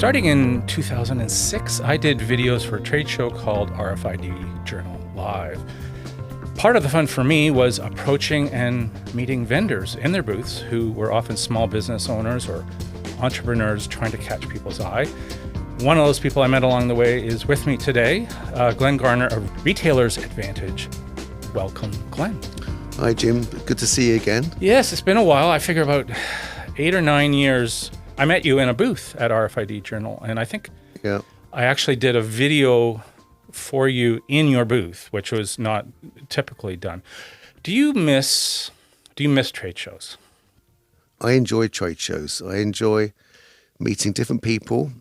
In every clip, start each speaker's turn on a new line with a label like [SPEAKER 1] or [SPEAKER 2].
[SPEAKER 1] Starting in 2006, I did videos for a trade show called RFID Journal Live. Part of the fun for me was approaching and meeting vendors in their booths who were often small business owners or entrepreneurs trying to catch people's eye. One of those people I met along the way is with me today, Glen Garner of Retailer's Advantage. Welcome, Glen.
[SPEAKER 2] Hi, Jim. Good to see you again.
[SPEAKER 1] Yes, it's been a while. I figure about 8 or 9 years. I met you in a booth at RFID Journal, and I think I actually did a video for you in your booth, which was not typically done. Do you miss trade shows?
[SPEAKER 2] I enjoy trade shows. I enjoy meeting different people.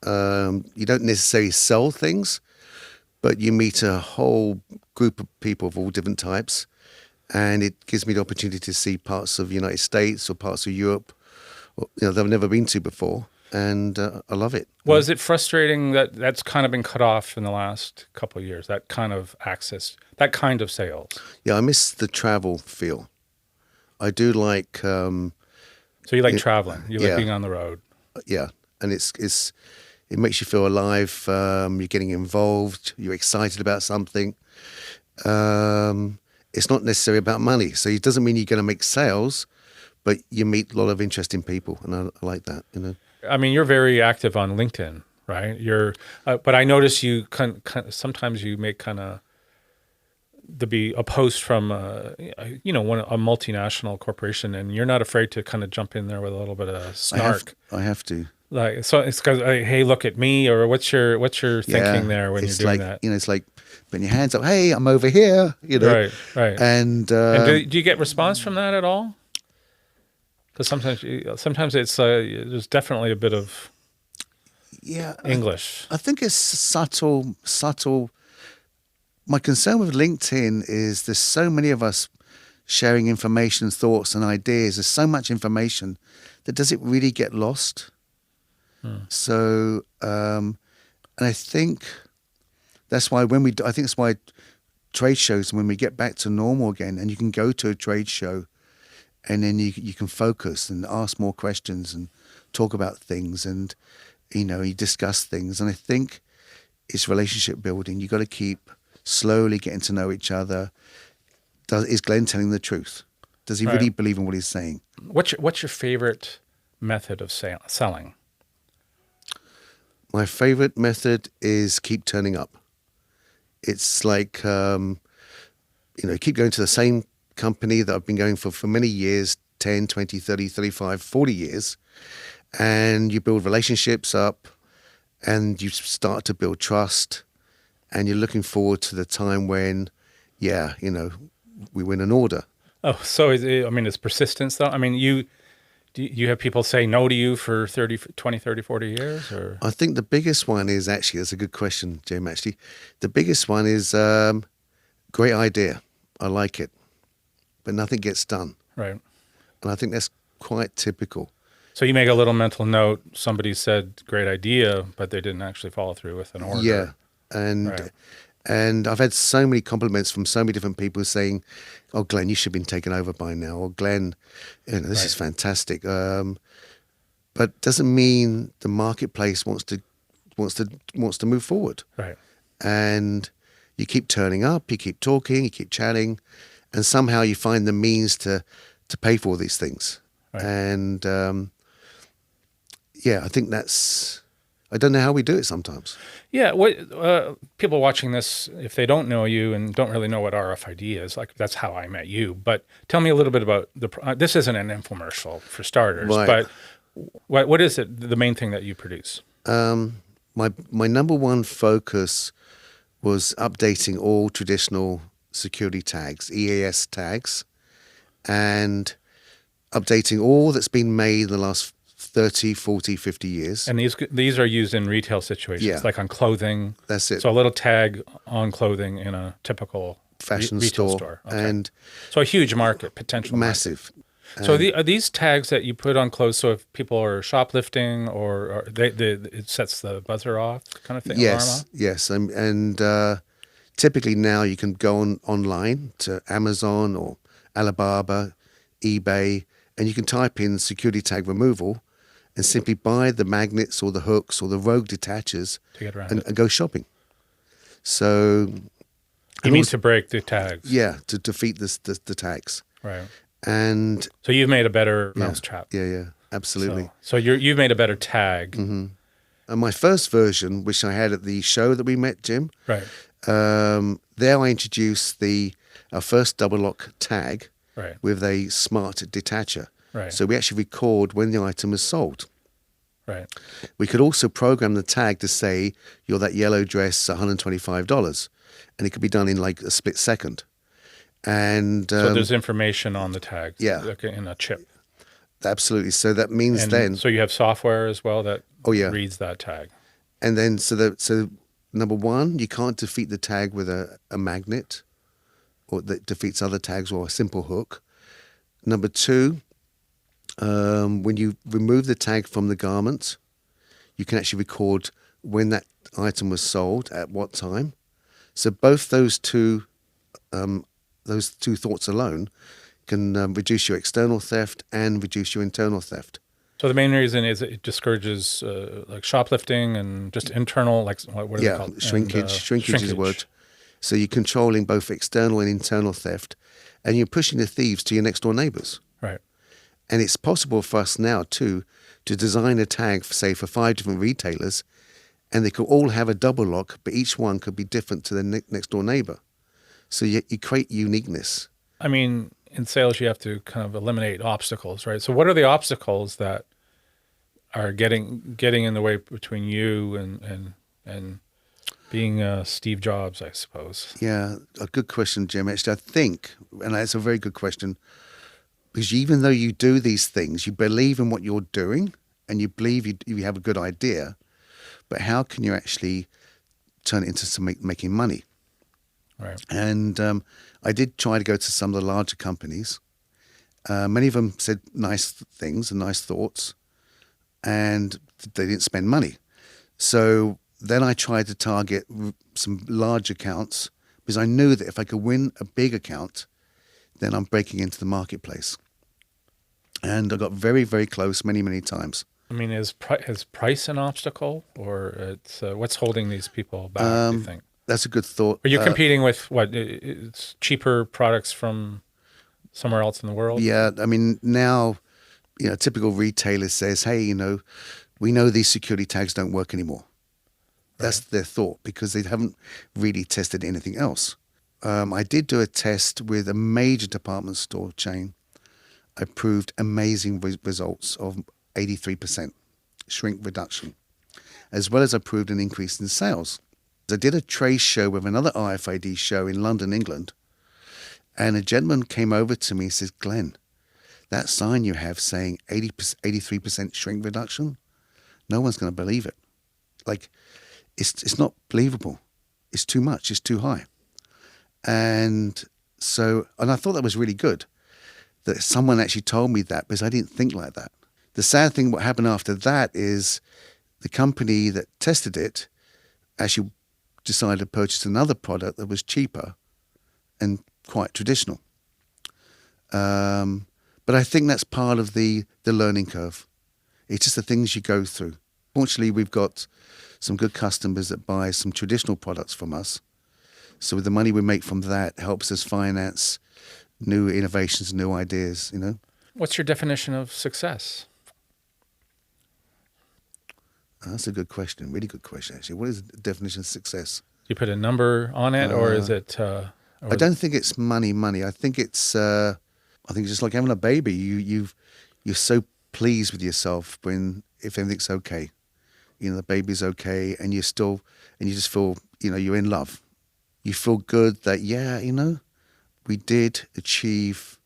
[SPEAKER 2] You don't necessarily sell things, but you meet a whole group of people of all different types, and it gives me the opportunity to see parts of the United States or parts of Europe that I've never been to before, and I love it.
[SPEAKER 1] Was it frustrating that that's kind of been cut off in the last couple of years, that kind of access, that kind of sales?
[SPEAKER 2] Yeah, I miss the travel feel. I do like...
[SPEAKER 1] so you like traveling? You like being on the road?
[SPEAKER 2] Yeah, and it makes you feel alive. You're getting involved. You're excited about something. It's not necessarily about money, so it doesn't mean you're going to make sales, but you meet a lot of interesting people, and I like that.
[SPEAKER 1] I mean, you're very active on LinkedIn, right? But I notice you sometimes you make a post from a multinational corporation, and you're not afraid to kind of jump in there with a little bit of snark.
[SPEAKER 2] I have to.
[SPEAKER 1] Like, so it's because, hey, look at me, or what's your thinking there when you're doing that?
[SPEAKER 2] It's like putting your hands up. Hey, I'm over here.
[SPEAKER 1] Right.
[SPEAKER 2] And
[SPEAKER 1] do you get response from that at all? Because sometimes it's there's definitely a bit of English.
[SPEAKER 2] I think it's subtle. My concern with LinkedIn is there's so many of us sharing information, thoughts, and ideas. There's so much information that does it really get lost? So, and I think that's why that's why trade shows, when we get back to normal again, and you can go to a trade show, and then you can focus and ask more questions and talk about things, and you discuss things. And I think it's relationship building. You got to keep slowly getting to know each other. Is Glen telling the truth? Does he really believe in what he's saying?
[SPEAKER 1] What's your favorite method of selling?
[SPEAKER 2] My favorite method is keep turning up. It's like, keep going to the same company that I've been going for many years, 10, 20, 30, 35, 40 years. And you build relationships up, and you start to build trust, and you're looking forward to the time when, we win an order. Oh,
[SPEAKER 1] so it's persistence though? I mean, do you have people say no to you for 20, 30, 40 years? Or?
[SPEAKER 2] I think the biggest one is that's a good question, Jim, actually. The biggest one is great idea. I like it. But nothing gets done.
[SPEAKER 1] Right.
[SPEAKER 2] And I think that's quite typical.
[SPEAKER 1] So you make a little mental note, somebody said great idea, but they didn't actually follow through with an order.
[SPEAKER 2] Yeah. And I've had so many compliments from so many different people saying, "Oh, Glen, you should have been taken over by now." Or Glen, this is fantastic. But doesn't mean the marketplace wants to move forward.
[SPEAKER 1] Right.
[SPEAKER 2] And you keep turning up, you keep talking, you keep chatting, and somehow you find the means to pay for all these things.
[SPEAKER 1] Right.
[SPEAKER 2] And I think I don't know how we do it sometimes.
[SPEAKER 1] Yeah, people watching this, if they don't know you and don't really know what RFID is, like that's how I met you. But tell me a little bit about this isn't an infomercial for starters,
[SPEAKER 2] right.
[SPEAKER 1] But what is it, the main thing that you produce?
[SPEAKER 2] My number one focus was updating all traditional security tags, EAS tags, and updating all that's been made in the last 30, 40, 50 years.
[SPEAKER 1] And these are used in retail situations, like on clothing.
[SPEAKER 2] That's it.
[SPEAKER 1] So a little tag on clothing in a typical
[SPEAKER 2] fashion
[SPEAKER 1] retail store. Okay.
[SPEAKER 2] And
[SPEAKER 1] so a huge market, potential
[SPEAKER 2] massive.
[SPEAKER 1] Market. So are these tags that you put on clothes, so if people are shoplifting or it sets the buzzer off kind of thing?
[SPEAKER 2] Yes. And typically now you can go online to Amazon or Alibaba, eBay, and you can type in security tag removal, and simply buy the magnets or the hooks or the rogue detachers
[SPEAKER 1] To get around
[SPEAKER 2] and
[SPEAKER 1] it.
[SPEAKER 2] go shopping. So,
[SPEAKER 1] You mean to break the tags?
[SPEAKER 2] yeah, to defeat the tags.
[SPEAKER 1] Right.
[SPEAKER 2] And
[SPEAKER 1] So you've made a better
[SPEAKER 2] yeah,
[SPEAKER 1] mousetrap.
[SPEAKER 2] yeah, absolutely.
[SPEAKER 1] So you've made a better tag.
[SPEAKER 2] Mm-hmm. And my first version, which I had at the show that we met, Jim,
[SPEAKER 1] Right.
[SPEAKER 2] there I introduced our first double lock tag
[SPEAKER 1] Right.
[SPEAKER 2] with a smart detacher.
[SPEAKER 1] Right.
[SPEAKER 2] So we actually record when the item is sold.
[SPEAKER 1] Right.
[SPEAKER 2] We could also program the tag to say, you're that yellow dress, $125. And it could be done in like a split second. And
[SPEAKER 1] So there's information on the tags.
[SPEAKER 2] yeah.
[SPEAKER 1] Like in a chip.
[SPEAKER 2] absolutely. So that means
[SPEAKER 1] And
[SPEAKER 2] then,
[SPEAKER 1] so you have software as well that
[SPEAKER 2] oh yeah,
[SPEAKER 1] reads that tag.
[SPEAKER 2] and then so number one, you can't defeat the tag with a magnet, or that defeats other tags, or a simple hook. Number two, when you remove the tag from the garment, you can actually record when that item was sold at what time. So both those two thoughts alone can reduce your external theft and reduce your internal theft.
[SPEAKER 1] So the main reason is it discourages like shoplifting and just internal, like what are they called?
[SPEAKER 2] Shrinkage.
[SPEAKER 1] And,
[SPEAKER 2] Shrinkage is the word. So you're controlling both external and internal theft, and you're pushing the thieves to your next door neighbors.
[SPEAKER 1] Right.
[SPEAKER 2] And it's possible for us now too to design a tag, say, for 5 different retailers, and they could all have a double lock, but each one could be different to the next door neighbor. So you create uniqueness.
[SPEAKER 1] I mean, in sales, you have to kind of eliminate obstacles, right? So what are the obstacles that are getting in the way between you and being Steve Jobs, I suppose?
[SPEAKER 2] Yeah, a good question, Jim. Actually, I think, and that's a very good question, because even though you do these things, you believe in what you're doing, and you believe you have a good idea, but how can you actually turn it into making money?
[SPEAKER 1] Right.
[SPEAKER 2] And I did try to go to some of the larger companies. Many of them said nice things and nice thoughts, and they didn't spend money. So then I tried to target some large accounts, because I knew that if I could win a big account, then I'm breaking into the marketplace. And I got very, very close many, many times.
[SPEAKER 1] I mean, is price an obstacle, or it's what's holding these people back, do you think?
[SPEAKER 2] That's a good thought.
[SPEAKER 1] Are you competing with what? It's cheaper products from somewhere else in the world?
[SPEAKER 2] Yeah, I mean, now, a typical retailer says, hey, we know these security tags don't work anymore. That's their thought, because they haven't really tested anything else. I did do a test with a major department store chain. I proved amazing results of 83% shrink reduction, as well as I proved an increase in sales. I did a trade show with another RFID show in London, England, and a gentleman came over to me and says, Glenn, that sign you have saying 83% shrink reduction, no one's going to believe it. Like, it's not believable. It's too much. It's too high. And I thought that was really good, that someone actually told me that, because I didn't think like that. The sad thing, what happened after that is the company that tested it actually decided to purchase another product that was cheaper and quite traditional. But I think that's part of the learning curve. It's just the things you go through. Fortunately, we've got some good customers that buy some traditional products from us. So with the money we make from that helps us finance new innovations, new ideas,
[SPEAKER 1] What's your definition of success?
[SPEAKER 2] That's a good question. Really good question, actually. What is the definition of success?
[SPEAKER 1] Do you put a number on it, or is it?
[SPEAKER 2] I don't think it's money. I think it's just like having a baby. You're so pleased with yourself if everything's okay. The baby's okay, and you just feel, you're in love. You feel good that, we did achieve,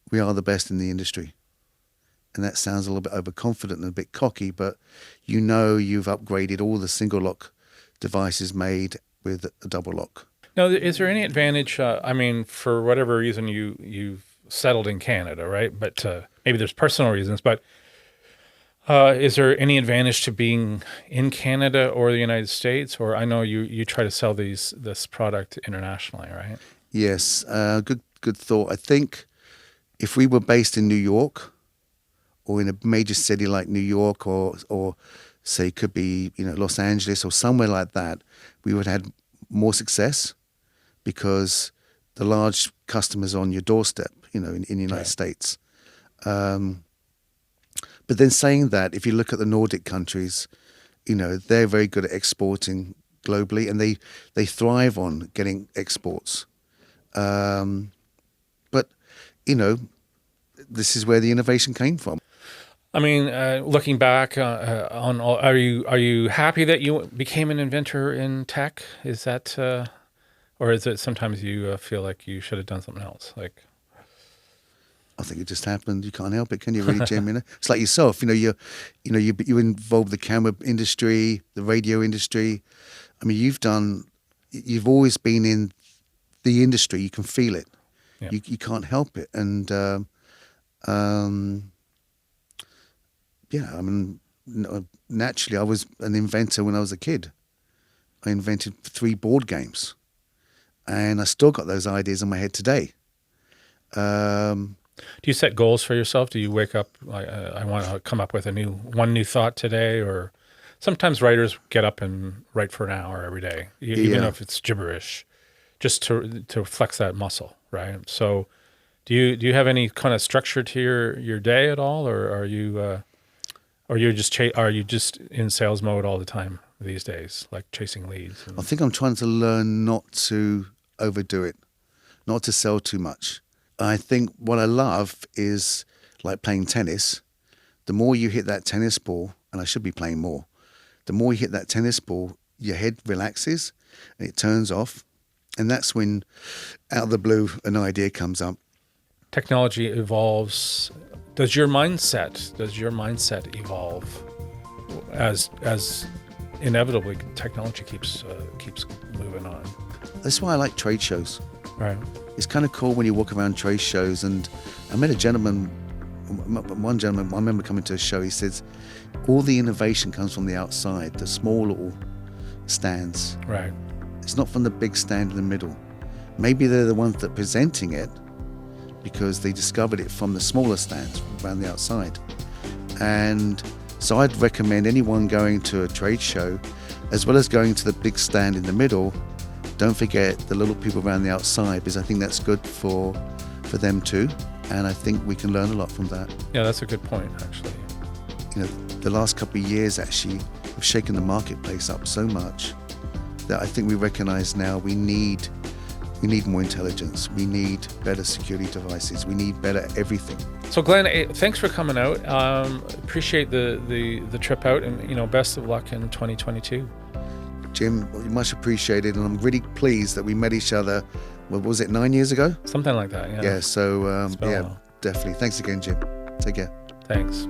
[SPEAKER 2] we are the best in the industry. And that sounds a little bit overconfident and a bit cocky, but you've upgraded all the single lock devices made with a double lock.
[SPEAKER 1] Now, is there any advantage? For whatever reason, you've settled in Canada, right? But maybe there's personal reasons. But is there any advantage to being in Canada or the United States? Or I know you try to sell this product internationally, right?
[SPEAKER 2] Yes, good thought. I think if we were based in New York or in a major city like New York, or say it could be Los Angeles or somewhere like that, we would have had more success because the large customers are on your doorstep, in the United States. But then saying that, if you look at the Nordic countries, they're very good at exporting globally, and they thrive on getting exports. But this is where the innovation came from.
[SPEAKER 1] I mean, looking back on all, are you happy that you became an inventor in tech? Is that, or is it sometimes you feel like you should have done something else? Like,
[SPEAKER 2] I think it just happened. You can't help it, can you? Really, Jim? It's like yourself. You involved the camera industry, the radio industry. I mean, you've always been in the industry. You can feel it.
[SPEAKER 1] Yeah.
[SPEAKER 2] You can't help it, and naturally, I was an inventor when I was a kid. I invented 3 board games, and I still got those ideas in my head today.
[SPEAKER 1] Do you set goals for yourself? Do you wake up, I want to come up with one new thought today? Or sometimes writers get up and write for an hour every day, even if it's gibberish, just to flex that muscle, right? So do you have any kind of structure to your day at all, or are you just in sales mode all the time these days, like chasing leads?
[SPEAKER 2] I think I'm trying to learn not to overdo it, not to sell too much. I think what I love is like playing tennis. The more you hit that tennis ball, and I should be playing more, the more you hit that tennis ball, your head relaxes and it turns off. And that's when, out of the blue, an idea comes up.
[SPEAKER 1] Technology evolves. Does your mindset evolve as inevitably technology keeps moving on?
[SPEAKER 2] That's why I like trade shows.
[SPEAKER 1] Right.
[SPEAKER 2] It's kind of cool when you walk around trade shows, and I met one gentleman, I remember coming to a show, he says, all the innovation comes from the outside, the small little stands.
[SPEAKER 1] Right.
[SPEAKER 2] It's not from the big stand in the middle. Maybe they're the ones that are presenting it because they discovered it from the smaller stands around the outside. And so I'd recommend anyone going to a trade show, as well as going to the big stand in the middle, don't forget the little people around the outside, because I think that's good for them too. And I think we can learn a lot from that.
[SPEAKER 1] Yeah, that's a good point, actually.
[SPEAKER 2] The last couple of years actually have shaken the marketplace up so much that I think we recognize now we need more intelligence. We need better security devices. We need better everything. So
[SPEAKER 1] Glenn, thanks for coming out. Appreciate the trip out, and best of luck in 2022.
[SPEAKER 2] Jim, much appreciated, and I'm really pleased that we met each other. What was it, 9 years ago?
[SPEAKER 1] Something like that. Yeah.
[SPEAKER 2] Yeah. So definitely. Thanks again, Jim. Take care.
[SPEAKER 1] Thanks.